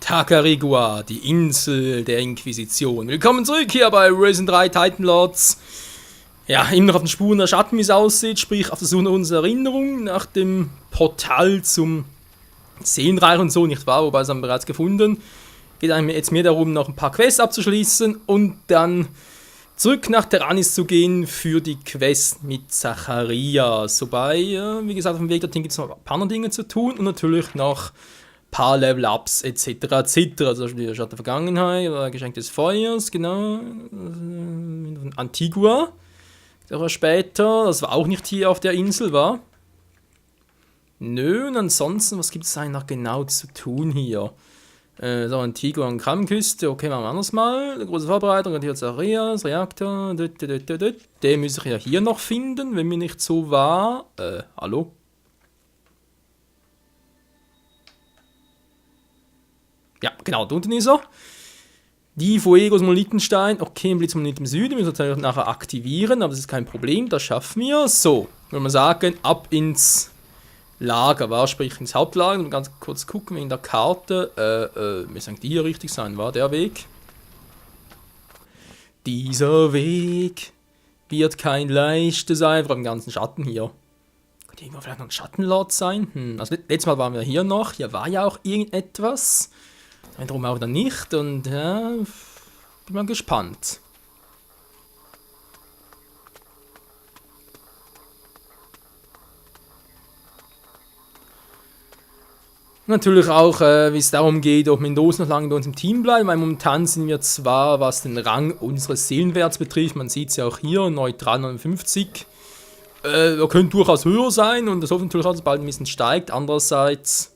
Tacarigua, die Insel der Inquisition. Willkommen zurück hier bei Risen 3 Titan Lords. Ja, immer noch auf den Spuren der Schatten, wie es aussieht, sprich auf der Suche unserer Erinnerung nach dem Portal zum Seelenreich und so, nicht wahr? Wobei es haben wir bereits gefunden. Geht eigentlich jetzt mehr darum, noch ein paar Quests abzuschließen und dann zurück nach Terranis zu gehen für die Quest mit Zacharias. Wobei, wie gesagt, auf dem Weg dorthin gibt es noch ein paar andere Dinge zu tun und natürlich noch ein paar Level-Ups etc. etc. Also die Schatten der Vergangenheit oder Geschenk des Feuers, genau. Antigua. Auch später, das war auch nicht hier auf der Insel, war? Nö, und ansonsten, was gibt es eigentlich noch genau zu tun hier? So, Antigua und Kramküste, okay, machen wir anders mal. Eine große Vorbereitung, und hier Zacharias, Reaktor, den muss ich ja hier noch finden, wenn mir nicht so war. Hallo? Ja, genau, da unten ist er. Die Fuegos Monolithenstein, okay, ein Blitzmonolith im Süden, müssen wir natürlich nachher aktivieren, aber das ist kein Problem, das schaffen wir. So, würde man sagen, ab ins Lager, war, sprich ins Hauptlager, und ganz kurz gucken wegen der Karte, müssen eigentlich die hier richtig sein, war der Weg? Dieser Weg wird kein leichter sein, vor allem im ganzen Schatten hier. Könnte irgendwo vielleicht noch ein Schattenlord sein? Also letztes Mal waren wir hier noch, hier war ja auch irgendetwas. Darum auch dann nicht und ja, bin mal gespannt. Natürlich auch, wie es darum geht, ob Mendoza noch lange bei uns im Team bleibt, weil momentan sind wir zwar, was den Rang unseres Seelenwerts betrifft, man sieht es ja auch hier, neutral 59. Er könnte durchaus höher sein und das hoffen natürlich auch, dass es bald ein bisschen steigt. Andererseits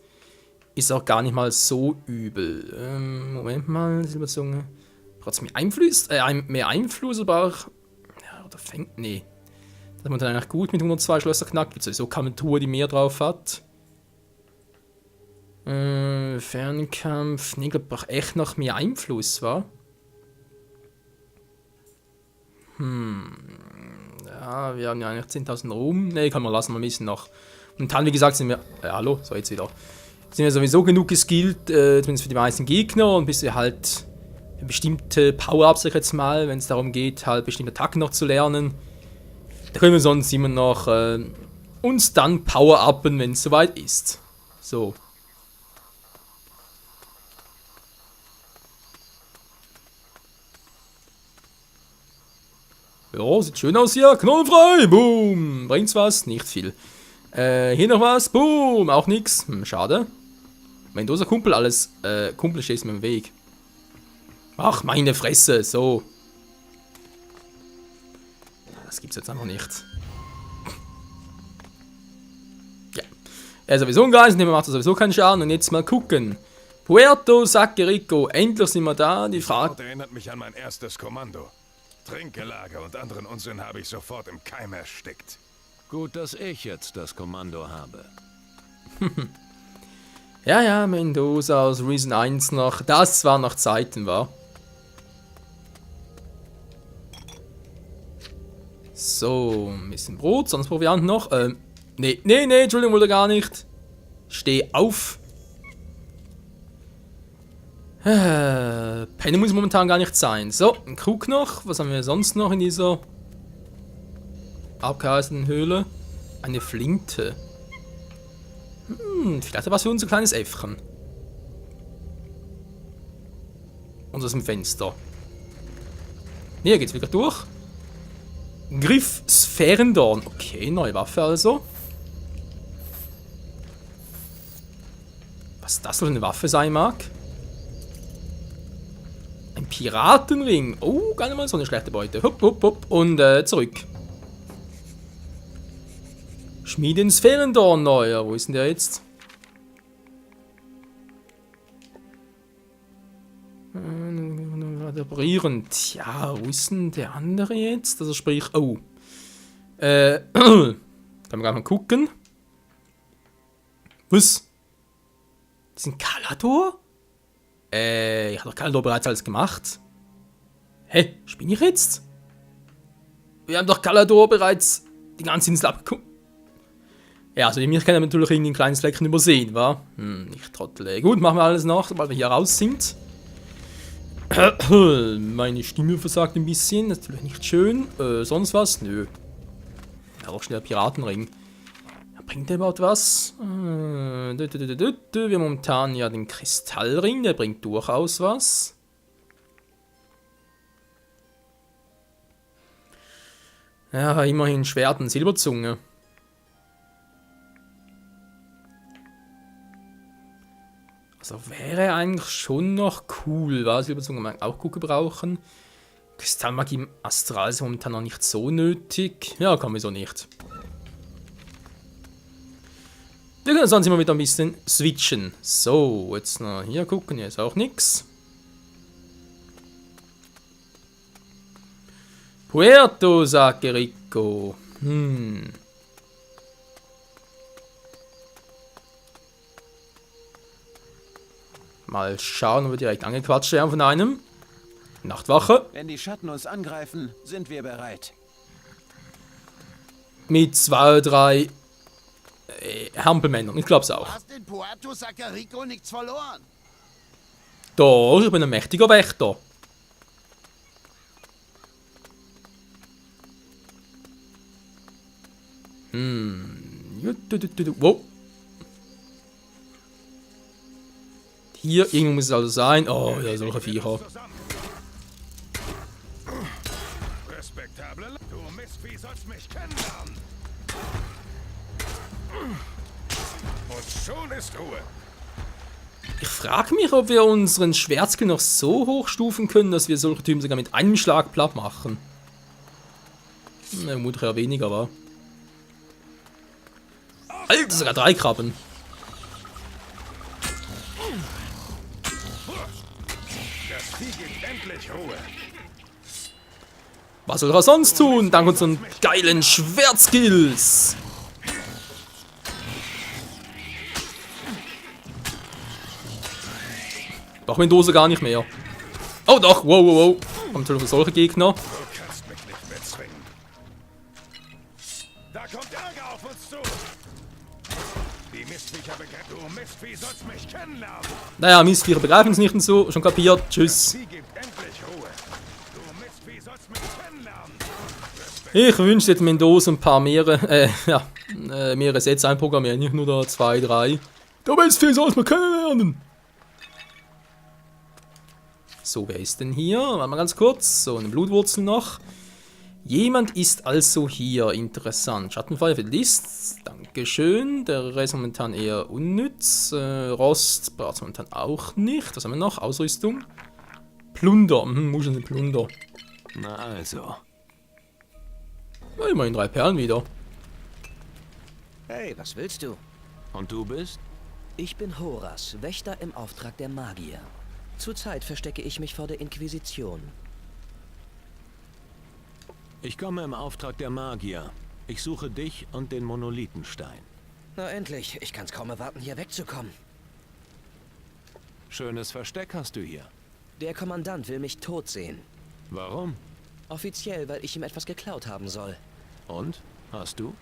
ist auch gar nicht mal so übel. Moment mal, Silberzunge. Braucht es mehr Einfluss, aber auch. Ja, oder fängt. Nee. Das ist man dann eigentlich gut mit 102 Schlösser knackt. Gibt sowieso keine Tour, die mehr drauf hat. Fernkampf. Nee, ich glaube, braucht echt noch mehr Einfluss, wa? Ja, wir haben ja eigentlich 10.000 Ruhm. Nee, kann man lassen, wir müssen noch. Und dann, wie gesagt, sind wir. Hallo, so jetzt wieder. Sind wir sowieso genug geskillt, zumindest für die meisten Gegner, und bis wir halt bestimmte Power-Ups, sag ich jetzt mal, wenn es darum geht, halt bestimmte Attacken noch zu lernen. Da können wir sonst immer noch uns dann Power-Uppen, wenn es soweit ist. So. Ja, sieht schön aus hier. Knollenfrei. Boom. Bringt's was? Nicht viel. Hier noch was. Boom. Auch nix. Schade. Mendoza Kumpel, alles. Kumpel steht mir im Weg. Ach, meine Fresse. So. Das gibt's jetzt einfach nicht. Ja. Er ist sowieso ein Geist, und macht sowieso keinen Schaden. Und jetzt mal gucken. Puerto Sacquerico. Endlich sind wir da. Die Frage. Das erinnert mich an mein erstes Kommando. Trinkgelage und anderen Unsinn habe ich sofort im Keim erstickt. Gut, dass ich jetzt das Kommando habe. Ja, Mendoza aus Risen 1 noch. Das war noch Zeiten, war. So, ein bisschen Brot, sonst Proviant noch. Nee, Entschuldigung, wollte gar nicht. Steh auf. Penny muss momentan gar nicht sein. So, ein Krug noch. Was haben wir sonst noch in dieser abgeheißten Höhle? Eine Flinte. Vielleicht was für unser kleines Äffchen. Und aus dem Fenster. Ne, hier geht's wieder durch. Griff Sphärendorn. Okay, neue Waffe also. Was das wohl eine Waffe sein mag? Ein Piratenring. Oh, gar nicht mal so eine schlechte Beute. Hup, hup, hup. Und zurück. Schmieden Sphärendorn neuer. Wo ist denn der jetzt? Reparieren. Tja, wo ist denn der andere jetzt? Also sprich. Oh. Kann man gar mal gucken. Was? Das ist ein Kalador? Ich habe doch Kalador bereits alles gemacht. Hä? Spinne ich jetzt? Wir haben doch Kalador bereits die ganze Insel abgeguckt. Ja, also wir können natürlich irgendwie ein kleines Fleckchen übersehen, wa? Nicht Trottel. Gut, machen wir alles nach, sobald wir hier raus sind. Meine Stimme versagt ein bisschen, das ist natürlich nicht schön. Sonst was? Nö. Ja, auch schnell Piratenring. Ja, bringt der überhaupt was? Wir haben momentan ja den Kristallring, der bringt durchaus was. Ja, immerhin Schwert und Silberzunge. Also wäre eigentlich schon noch cool, was Silberzunge mag auch gut gebrauchen. Kristallmagie im Astral ist momentan noch nicht so nötig. Ja, kann wieso nicht. Wir können sonst immer wieder ein bisschen switchen. So, jetzt noch hier gucken, hier ist auch nichts. Puerto Sacerico. Mal schauen, ob wir direkt angequatscht werden von einem. Nachtwache. Wenn die Schatten uns angreifen, sind wir bereit. Mit 2, 3 Hampelmännern. Ich glaub's Du auch. hast in Puerto Sacerico nichts verloren. Doch, ich bin ein mächtiger Wächter. Wow. Hier, irgendwo muss es also sein. Oh, ja, solche Viecher. Respektable. Du Mistvieh sollst mich kennenlernen. Und schon ist Ruhe. Ich frage mich, ob wir unseren Schwertskill noch so hochstufen können, dass wir solche Typen sogar mit einem Schlag platt machen. Vermutlich eher weniger, war. Alter, sogar 3 Krabben. Das Vieh gibt endlich Ruhe. Was soll er sonst tun, dank unseren geilen Schwertskills? Brauchen wir die Dose gar nicht mehr. Oh doch, wow, wow, wow. Haben natürlich solche Gegner. Du kannst mich nicht mehr zwingen. Da kommt Ärger auf uns zu. Die Mistviecher begreifen. Du Mistvieh sollst mich kennenlernen. Naja, Mistviecher begreifen uns nicht und so. Schon kapiert. Tschüss. Sie gibt endlich Ruhe. Du Mistvieh sollst mich kennenlernen. Ich wünschte, jetzt Mendoza ein paar mehrere Sets einprogrammieren. Nicht nur da 2, 3. Der Mistvieh soll's mal kennenlernen. So, wer ist denn hier? Warte mal ganz kurz. So, eine Blutwurzel noch. Jemand ist also hier. Interessant. Schattenfeuer für die List. Dankeschön. Der Rest momentan eher unnütz. Rost braucht es momentan auch nicht. Was haben wir noch? Ausrüstung. Plunder. Muscheln sind Plunder. Na also. Ja, immerhin 3 Perlen wieder. Hey, was willst du? Und du bist? Ich bin Horas, Wächter im Auftrag der Magier. Zurzeit verstecke ich mich vor der Inquisition. Ich komme im Auftrag der Magier. Ich suche dich und den Monolithenstein. Na endlich, ich kann's kaum erwarten, hier wegzukommen. Schönes Versteck hast du hier. Der Kommandant will mich tot sehen. Warum? Offiziell, weil ich ihm etwas geklaut haben soll. Und? Hast du?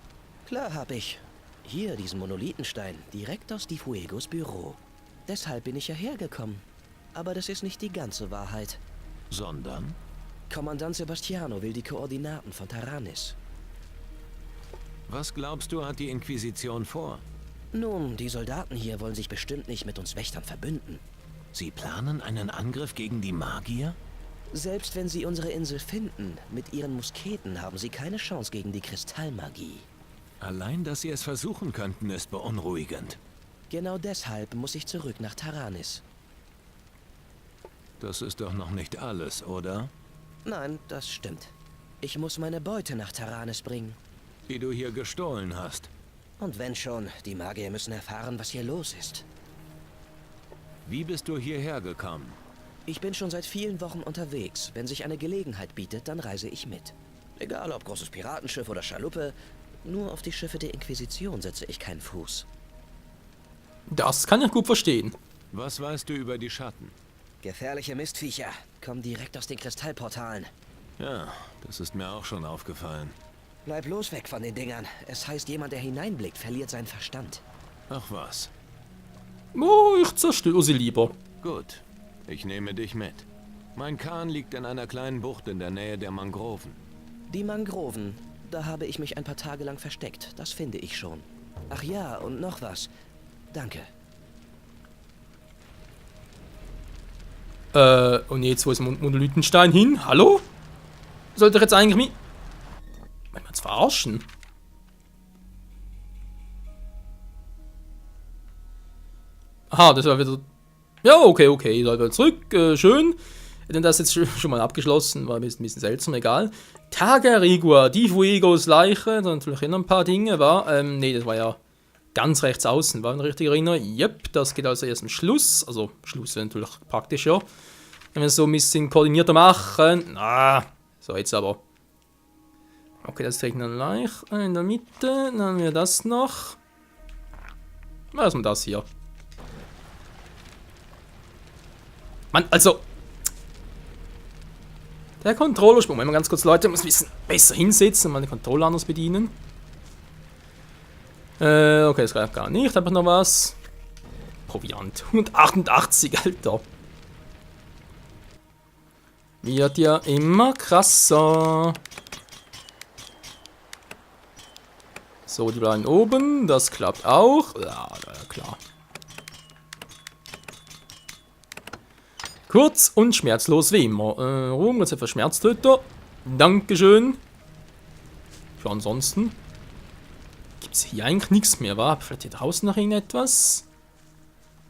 Klar hab ich. Hier, diesen Monolithenstein, direkt aus Di Fuegos Büro. Deshalb bin ich hierher gekommen. Aber das ist nicht die ganze Wahrheit. Sondern? Kommandant Sebastiano will die Koordinaten von Taranis. Was glaubst du, hat die Inquisition vor? Nun, die Soldaten hier wollen sich bestimmt nicht mit uns Wächtern verbünden. Sie planen einen Angriff gegen die Magier? Selbst wenn sie unsere Insel finden, mit ihren Musketen haben sie keine Chance gegen die Kristallmagie. Allein, dass sie es versuchen könnten, ist beunruhigend. Genau deshalb muss ich zurück nach Taranis. Das ist doch noch nicht alles, oder? Nein, das stimmt. Ich muss meine Beute nach Taranis bringen. Die du hier gestohlen hast. Und wenn schon, die Magier müssen erfahren, was hier los ist. Wie bist du hierher gekommen? Ich bin schon seit vielen Wochen unterwegs. Wenn sich eine Gelegenheit bietet, dann reise ich mit. Egal ob großes Piratenschiff oder Schaluppe, nur auf die Schiffe der Inquisition setze ich keinen Fuß. Das kann ich gut verstehen. Was weißt du über die Schatten? Gefährliche Mistviecher kommen direkt aus den Kristallportalen. Ja, das ist mir auch schon aufgefallen. Bleib bloß weg von den Dingern. Es heißt, jemand, der hineinblickt, verliert seinen Verstand. Ach was. Oh, ich zerstöre sie lieber. Gut, ich nehme dich mit. Mein Kahn liegt in einer kleinen Bucht in der Nähe der Mangroven. Die Mangroven. Da habe ich mich ein paar Tage lang versteckt. Das finde ich schon. Ach ja, und noch was. Danke. Und jetzt, wo ist Monolithenstein hin? Hallo? Sollte ich jetzt eigentlich mich... Wollen wir uns verarschen? Aha, das war wieder... Ja, okay, da wieder zurück, schön. Denn das ist jetzt schon mal abgeschlossen, war ein bisschen seltsam, egal. Tagarigua, die Fuegos Leiche, da natürlich noch ein paar Dinge, war... nee, das war ja ganz rechts außen, war ich richtig erinnere. Yep, das geht also erst am Schluss. Also, Schluss wäre natürlich praktisch, ja. Wenn wir es so ein bisschen koordinierter machen. So, jetzt aber. Okay, das trägt dann gleich in der Mitte. Dann haben wir das noch. Erstmal das hier. Mann, also. Der Controllersprung. Wenn man ganz kurz, Leute, muss ein bisschen besser hinsetzen und mal den Controller anders bedienen. Okay, das reicht gar nicht. Einfach noch was. Proviant. 188, Alter. Wird ja immer krasser. So, die bleiben oben. Das klappt auch. Ja, klar. Kurz und schmerzlos wie immer. Ruhm, jetzt für Schmerztöter. Dankeschön. Für ansonsten. Gibt es hier eigentlich nichts mehr, wa? Vielleicht hier draußen noch irgendetwas?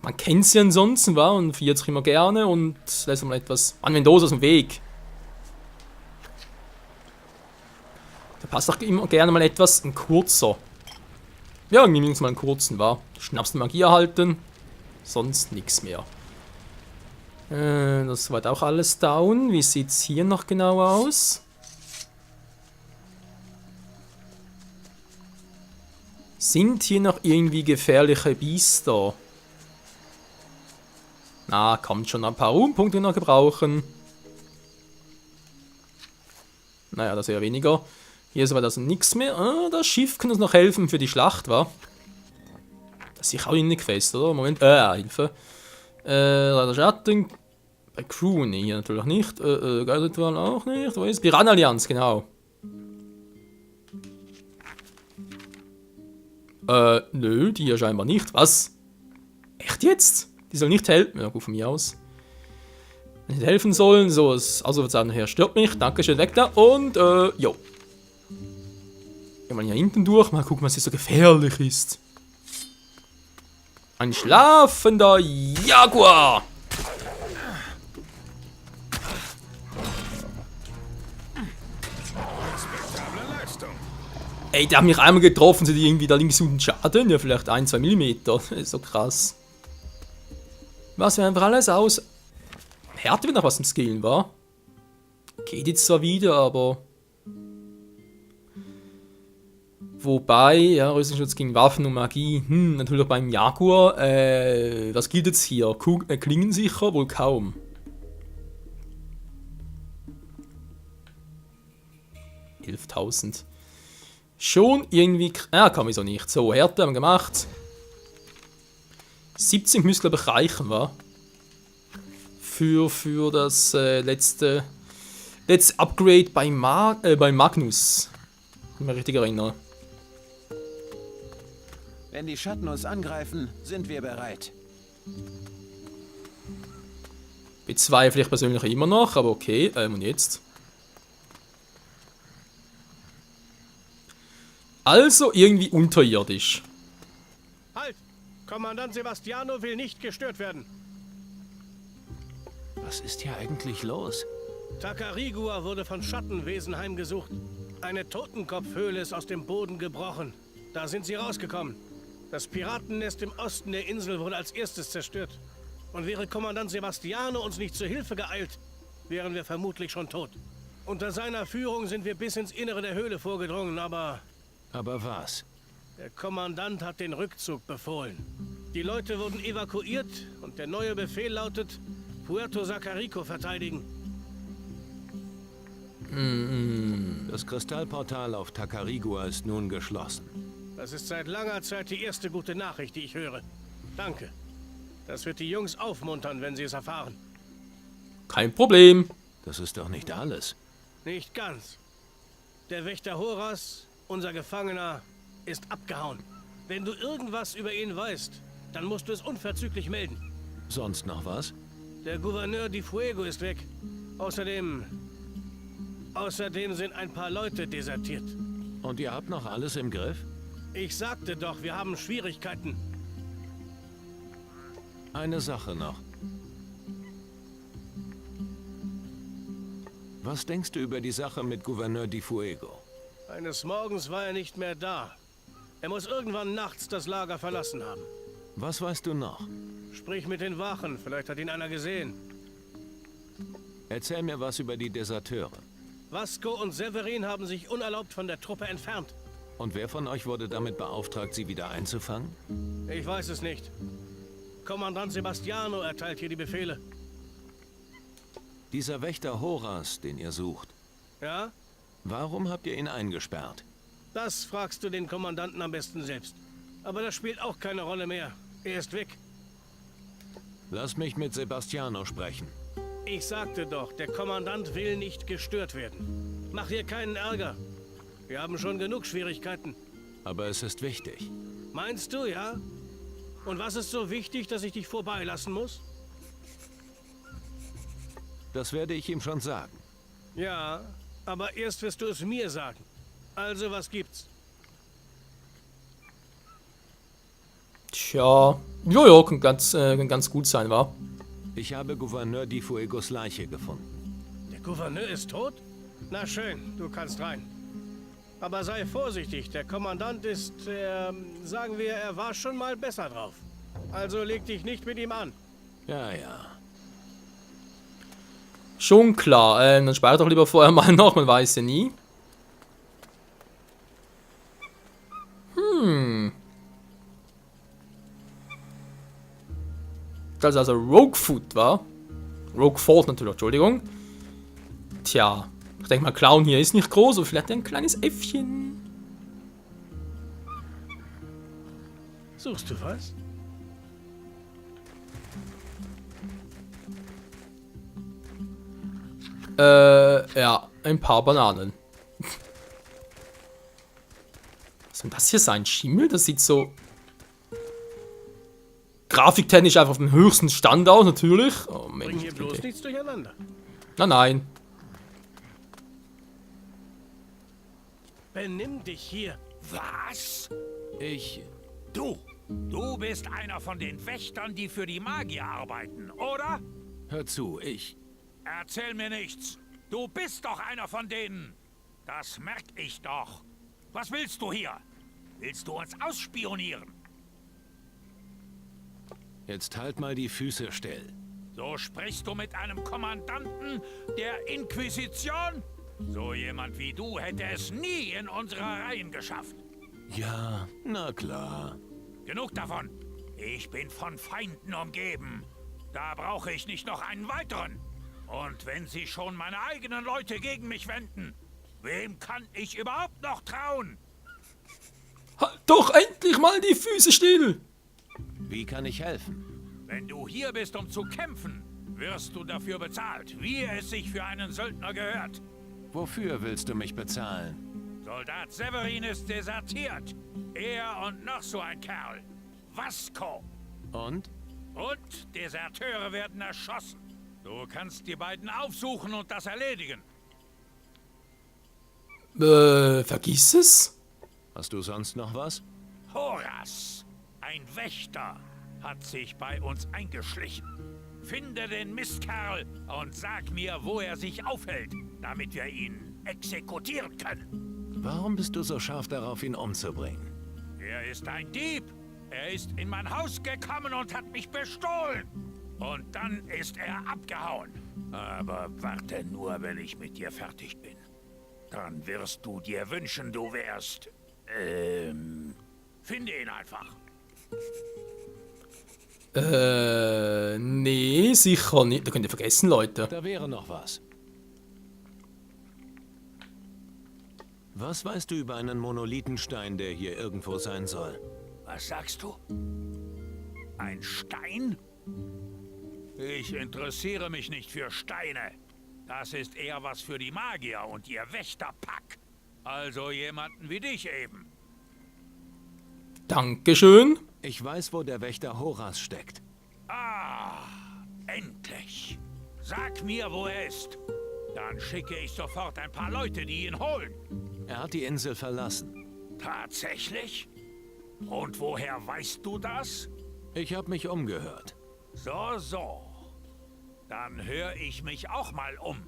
Man kennt sie ansonsten, wa? Und feiert sich immer gerne und lässt mal etwas an Mendoza aus dem Weg. Da passt auch immer gerne mal etwas, ein kurzer. Ja, irgendwie mindestens mal einen kurzen, wa? Schnappst die Magie erhalten. Sonst nichts mehr. Das war auch alles down. Wie sieht es hier noch genau aus? Sind hier noch irgendwie gefährliche Biester? Na, kommt schon, ein paar Ruhmpunkte noch gebrauchen. Naja, das eher weniger. Hier ist aber das nichts mehr. Das Schiff kann uns noch helfen für die Schlacht, wa? Das ist sicher auch nicht fest, oder? Moment, Hilfe. Der Schatten. Bei Crew, nee, hier natürlich nicht. Geilritual auch nicht. Wo ist Piranha-Allianz, genau. Nö, die hier scheinbar nicht. Was? Echt jetzt? Die soll nicht helfen. Ja, gut, von mir aus. Nicht helfen sollen. So, also wird sagen, Herr stört mich. Dankeschön, weg da. Und, jo. Gehen wir hier hinten durch. Mal gucken, was hier so gefährlich ist. Ein schlafender Jaguar. Ey, der hat mich einmal getroffen, sind die irgendwie da links unten Schaden. Ja, vielleicht 1-2 mm. Das ist so krass. Was wir einfach alles aus. Härte wird noch was im Skillen, war. Geht jetzt zwar wieder, aber. Wobei, ja, Rüstungsschutz gegen Waffen und Magie. Natürlich beim Jaguar. Was gilt jetzt hier? Klingensicher? Wohl kaum. $11.000. Schon irgendwie... kann ich so nicht. So, Härte haben wir gemacht. 70 müsste, glaube ich, reichen, wa? Für das letzte Upgrade bei Magnus. Wenn ich mich richtig erinnere. Wenn die Schatten uns angreifen, sind wir bereit. Bezweifle ich persönlich immer noch, aber okay. Und jetzt? Also irgendwie unterirdisch. Halt! Kommandant Sebastiano will nicht gestört werden. Was ist hier eigentlich los? Takarigua wurde von Schattenwesen heimgesucht. Eine Totenkopfhöhle ist aus dem Boden gebrochen. Da sind sie rausgekommen. Das Piratennest im Osten der Insel wurde als erstes zerstört. Und wäre Kommandant Sebastiano uns nicht zur Hilfe geeilt, wären wir vermutlich schon tot. Unter seiner Führung sind wir bis ins Innere der Höhle vorgedrungen, aber... Aber was? Der Kommandant hat den Rückzug befohlen. Die Leute wurden evakuiert und der neue Befehl lautet, Puerto Sacarico verteidigen. Das Kristallportal auf Takarigua ist nun geschlossen. Das ist seit langer Zeit die erste gute Nachricht, die ich höre. Danke. Das wird die Jungs aufmuntern, wenn sie es erfahren. Kein Problem. Das ist doch nicht alles. Nicht ganz. Der Wächter Horas, unser Gefangener, ist abgehauen. Wenn du irgendwas über ihn weißt, dann musst du es unverzüglich melden. Sonst noch was? Der Gouverneur Di Fuego ist weg. Außerdem sind ein paar Leute desertiert. Und ihr habt noch alles im Griff? Ich sagte doch, wir haben Schwierigkeiten. Eine Sache noch. Was denkst du über die Sache mit Gouverneur Di Fuego? Eines Morgens war er nicht mehr da. Er muss irgendwann nachts das Lager verlassen haben. Was weißt du noch? Sprich mit den Wachen, vielleicht hat ihn einer gesehen. Erzähl mir was über die Deserteure. Vasco und Severin haben sich unerlaubt von der Truppe entfernt. Und wer von euch wurde damit beauftragt, sie wieder einzufangen? Ich weiß es nicht. Kommandant Sebastiano erteilt hier die Befehle. Dieser Wächter Horas, den ihr sucht. Ja? Warum habt ihr ihn eingesperrt? Das fragst du den Kommandanten am besten selbst. Aber das spielt auch keine Rolle mehr. Er ist weg. Lass mich mit Sebastiano sprechen. Ich sagte doch, der Kommandant will nicht gestört werden. Mach dir keinen Ärger. Wir haben schon genug Schwierigkeiten. Aber es ist wichtig. Meinst du, ja? Und was ist so wichtig, dass ich dich vorbeilassen muss? Das werde ich ihm schon sagen. Ja, aber erst wirst du es mir sagen. Also, was gibt's? Tja, jojo, kann ganz gut sein, wa? Ich habe Gouverneur Di Fuegos Leiche gefunden. Der Gouverneur ist tot? Na schön, du kannst rein. Aber sei vorsichtig, der Kommandant ist, sagen wir, er war schon mal besser drauf. Also leg dich nicht mit ihm an. Ja, ja. Schon klar, dann speichert doch lieber vorher mal noch, man weiß ja nie. Das ist also Roguefoot, war? Roguefort natürlich, Entschuldigung. Tja, ich denke mal, Clown hier ist nicht groß, aber vielleicht ein kleines Äffchen. Suchst du was? Ja, ein paar Bananen. Was soll das hier sein? Schimmel? Das sieht so grafiktechnisch einfach auf dem höchsten Stand aus, natürlich. Oh, Mensch, Bring hier bloß okay. nichts durcheinander. Nein. Benimm dich hier. Was? Ich... Du bist einer von den Wächtern, die für die Magier arbeiten, oder? Hör zu, ich... Erzähl mir nichts. Du bist doch einer von denen. Das merk ich doch. Was willst du hier? Willst du uns ausspionieren? Jetzt halt mal die Füße still. So sprichst du mit einem Kommandanten der Inquisition? So jemand wie du hätte es nie in unsere Reihen geschafft. Ja, na klar. Genug davon. Ich bin von Feinden umgeben. Da brauche ich nicht noch einen weiteren. Und wenn sie schon meine eigenen Leute gegen mich wenden, wem kann ich überhaupt noch trauen? Halt doch endlich mal die Füße still! Wie kann ich helfen? Wenn du hier bist, um zu kämpfen, wirst du dafür bezahlt, wie es sich für einen Söldner gehört. Wofür willst du mich bezahlen? Soldat Severin ist desertiert. Er und noch so ein Kerl. Vasco. Und? Und Deserteure werden erschossen. Du kannst die beiden aufsuchen und das erledigen. Vergiss es? Hast du sonst noch was? Horas, ein Wächter, hat sich bei uns eingeschlichen. Finde den Mistkerl und sag mir, wo er sich aufhält, damit wir ihn exekutieren können. Warum bist du so scharf darauf, ihn umzubringen? Er ist ein Dieb. Er ist in mein Haus gekommen und hat mich bestohlen. Und dann ist er abgehauen. Aber warte nur, wenn ich mit dir fertig bin. Dann wirst du dir wünschen, du wärst... Finde ihn einfach. Nee, sicher nicht. Da könnt ihr vergessen, Leute. Da wäre noch was. Was weißt du über einen Monolithenstein, der hier irgendwo sein soll? Was sagst du? Ein Stein? Ich interessiere mich nicht für Steine. Das ist eher was für die Magier und ihr Wächterpack. Also jemanden wie dich eben. Dankeschön. Ich weiß, wo der Wächter Horas steckt. Ah, endlich. Sag mir, wo er ist. Dann schicke ich sofort ein paar Leute, die ihn holen. Er hat die Insel verlassen. Tatsächlich? Und woher weißt du das? Ich habe mich umgehört. So. Dann höre ich mich auch mal um.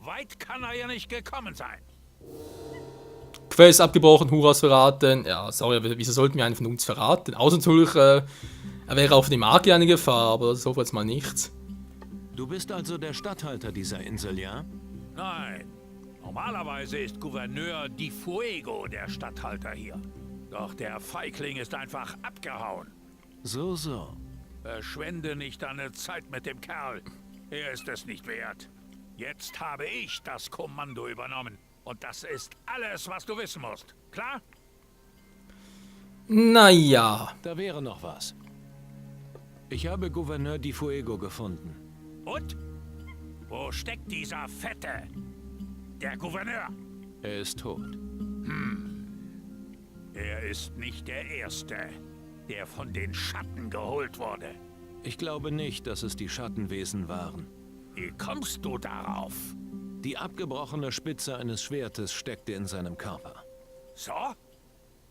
Weit kann er ja nicht gekommen sein. Quest abgebrochen, Horas verraten. Ja, sorry, aber wieso sollten wir einen von uns verraten? Außer natürlich, er wäre auf die Magier eine Gefahr, aber so jetzt mal nichts. Du bist also der Statthalter dieser Insel, ja? Nein. Normalerweise ist Gouverneur Di Fuego der Statthalter hier. Doch der Feigling ist einfach abgehauen. So. Verschwende nicht deine Zeit mit dem Kerl. Er ist es nicht wert. Jetzt habe ich das Kommando übernommen. Und das ist alles, was du wissen musst. Klar? Naja. Da wäre noch was. Ich habe Gouverneur Di Fuego gefunden. Und? Wo steckt dieser Fette? Der Gouverneur? Er ist tot. Er ist nicht der Erste, der von den Schatten geholt wurde. Ich glaube nicht, dass es die Schattenwesen waren. Wie kommst du darauf? Die abgebrochene Spitze eines Schwertes steckte in seinem Körper. So?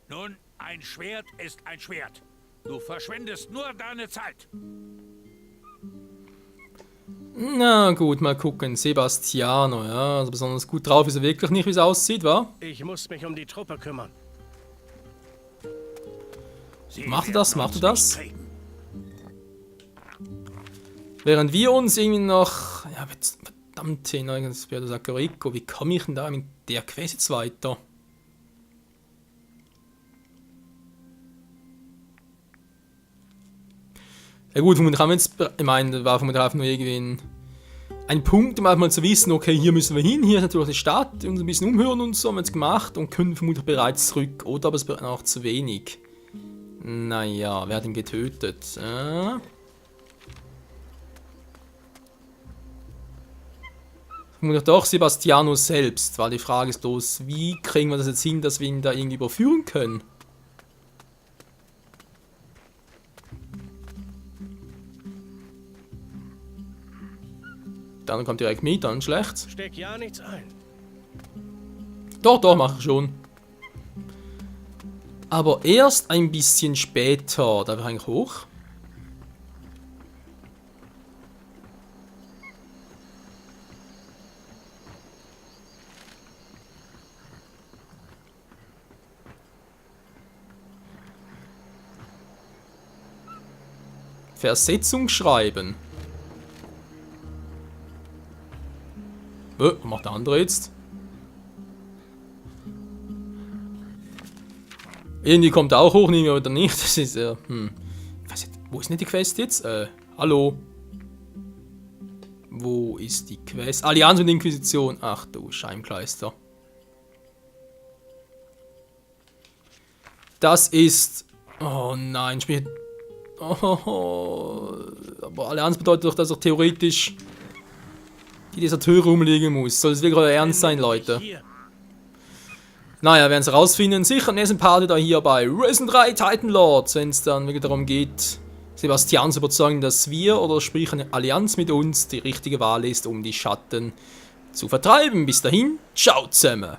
Nun, ein Schwert ist ein Schwert. Du verschwendest nur deine Zeit. Na gut, mal gucken. Sebastiano, ja. Also besonders gut drauf ist er wirklich nicht, wie es aussieht, wa? Ich muss mich um die Truppe kümmern. Macht er das? Macht er das? Nicht kriegen. Während wir uns irgendwie noch... Ja, verdammte, nirgends bei der Saccarico. Wie komme ich denn da mit der Quest jetzt weiter? Ja gut, vermutlich haben wir jetzt... Ich meine, da war vermutlich einfach nur irgendwie ein Punkt, um einfach mal zu wissen, okay, hier müssen wir hin, hier ist natürlich die Stadt, uns ein bisschen umhören und so, haben wir jetzt gemacht und können vermutlich bereits zurück. Oder aber es wird noch zu wenig. Naja, wer hat ihn getötet? Vermutlich doch Sebastiano selbst, weil die Frage ist bloß, wie kriegen wir das jetzt hin, dass wir ihn da irgendwie überführen können? Dann kommt direkt mit, dann schlecht. Steck ja nichts ein. Doch, mache ich schon. Aber erst ein bisschen später. Da wäre eigentlich hoch. Versetzung schreiben. Was macht der andere jetzt? Irgendwie kommt er auch hoch, nehmen wir oder nicht. Das ist, Ich weiß nicht, wo ist denn die Quest jetzt? Hallo? Wo ist die Quest? Allianz und Inquisition. Ach du Scheinkleister. Das ist... Oh nein, Spiel... Oh, aber Allianz bedeutet doch, dass er theoretisch die Deserteure rumliegen muss. Soll es wirklich ernst sein, Leute? Hier. Naja, werden sie rausfinden. Sicher im nächsten Part da hier bei Risen 3 Titan Lords, wenn es dann wirklich darum geht, Sebastian zu überzeugen, dass wir, oder sprich eine Allianz mit uns, die richtige Wahl ist, um die Schatten zu vertreiben. Bis dahin, ciao zusammen!